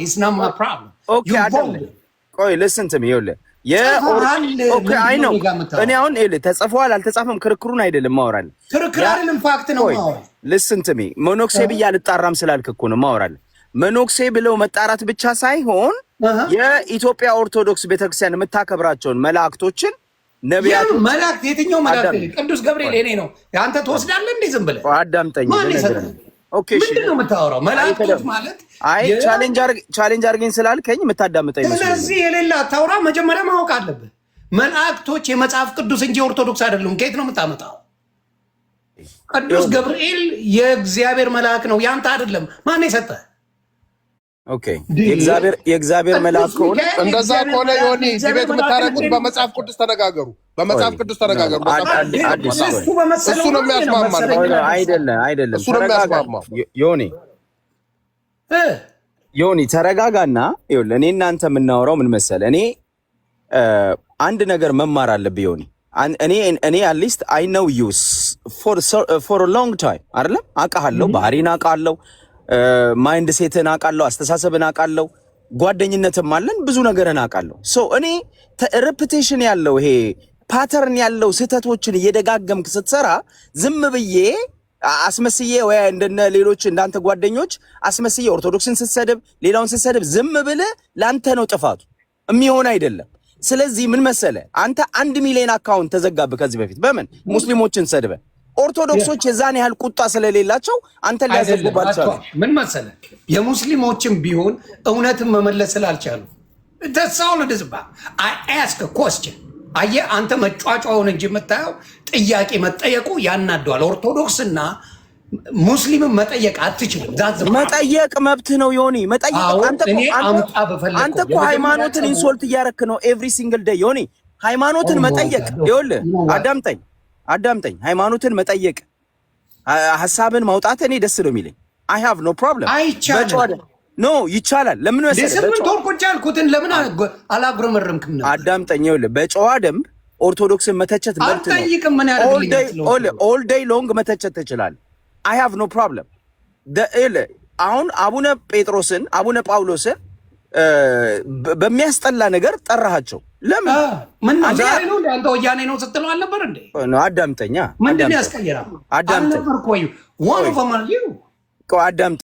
It's not my problem. Okay, ቆይ listen to me ይኸውልህ okay I know እኔ አሁን ይኸውልህ ተጽፏል አልተጻፈም ክርክሩን አይደለም ማወራል ክርክር አይደለም ፋክት ነው ማወራል listen to me መኖክሴ ብዬ አልጣራም ስላልክ እኮ ነው ማወራል መኖክሴ ብለው መጣራት ብቻ ሳይሆን የኢትዮጵያ ኦርቶዶክስ ቤተክርስቲያን የምታከብራቸውን መላእክቶችን ነቢያት መላእክት የትኛው መላእክት ቅዱስ ገብርኤል እኔ ነው አንተ ትወስዳለህ እንዴ ዝም ብለህ አዳምጠኝ ኦኬ እሺ ምንድነው የምታወራው መላእክቶች ማለት አይ ቻሌንጅ አድርገኝ ስላልከኝ የምታዳምጠኝ ነው ስለዚህ የሌላ ታውራ መጀመሪያ ማወቅ አለብህ መላእክቶች የመጽሐፍ ቅዱስ እንጂ ኦርቶዶክስ አይደሉም ከየት ነው የምታመጣው ቅዱስ ገብርኤል የእግዚአብሔር መልአክ ነው ያንተ አይደለም ማን የሰጠ ኦኬ የእግዚአብሔር መልአክ ሆነ እንደዛ ከሆነ ዮኒ ዲቤት የምታረቁት በመጽሐፍ ቅዱስ ተነጋገሩ እሱ ነው የሚያስማማው አይደለም ዮኒ ተረጋጋና ይኸውልህ እኔ እናንተ የምናወራው ምን መሰለህ እኔ አንድ ነገር መማር አለብህ ዮኒ እኔ at least I know you for a long time አይደለም አውቃለሁ ባህሪን አውቃለሁ ማይንድ ሴትን አውቃለሁ አስተሳሰብን አውቃለሁ ጓደኝነትም አለን ብዙ ነገርን አውቃለሁ ሶ እኔ ሬፒቴሽን ያለው ይሄ ፓተርን ያለው ስህተቶችን እየደጋገምክ ስትሰራ ዝም ብዬ አስመስዬ ወይ እንደነ ሌሎች እንዳንተ ጓደኞች አስመስዬ ኦርቶዶክስን ስትሰድብ ሌላውን ስትሰድብ ዝም ብለህ ላንተ ነው ጥፋቱ የሚሆን አይደለም ስለዚህ ምን መሰለ አንተ 1 ሚሊዮን አካውንት ተዘጋብህ ከዚህ በፊት በምን ሙስሊሞችን ሰድበ ኦርቶዶክሶች የዛን ያህል ቁጣ ስለሌላቸው አንተ ሊያዘጉባቸው ምን መሰለ የሙስሊሞችን ቢሆን እውነትን መመለስ ስላልቻሉ ተሳውለ ደዝባ I ask a question አየ አንተ መጫጫውን እንጂ መታየው ጥያቄ መጠየቁ ያናደዋል ኦርቶዶክስና ሙስሊም መጠየቅ አትችልም መጠየቅ መብት ነው ዮኒ መጠየቅ አንተ እኮ ሃይማኖትን ኢንሶልት እያረክ ነው ኤቭሪ ሲንግል ዴይ ዮኒ ሃይማኖትን መጠየቅ ይኸውልህ አዳምጠኝ ሃይማኖትን መጠየቅ ሐሳብን ማውጣት እኔ ደስ ነው የሚለኝ I have no problem ኖ ይቻላል ለምን መሰለህ ለምን ተወርቆጃልኩትን ለምን አላግረመረምክም ነው አዳምጠኝ ይኸውልህ በጨዋ ደንብ ኦርቶዶክስን መተቸት መብት ነው all day long መተቸት ትችላለህ I have no problem አሁን አቡነ ጴጥሮስን አቡነ ጳውሎስን በሚያስጠላ ነገር ጠራሃቸው ለምን ምን ዛሬ ነው አንተ ወያኔ ነው ስትለው አልነበር እንዴ ነው አዳምጠኛ ምንድነው ያስቀየራው አዳምጠኝ one of them are you አዳምጠኝ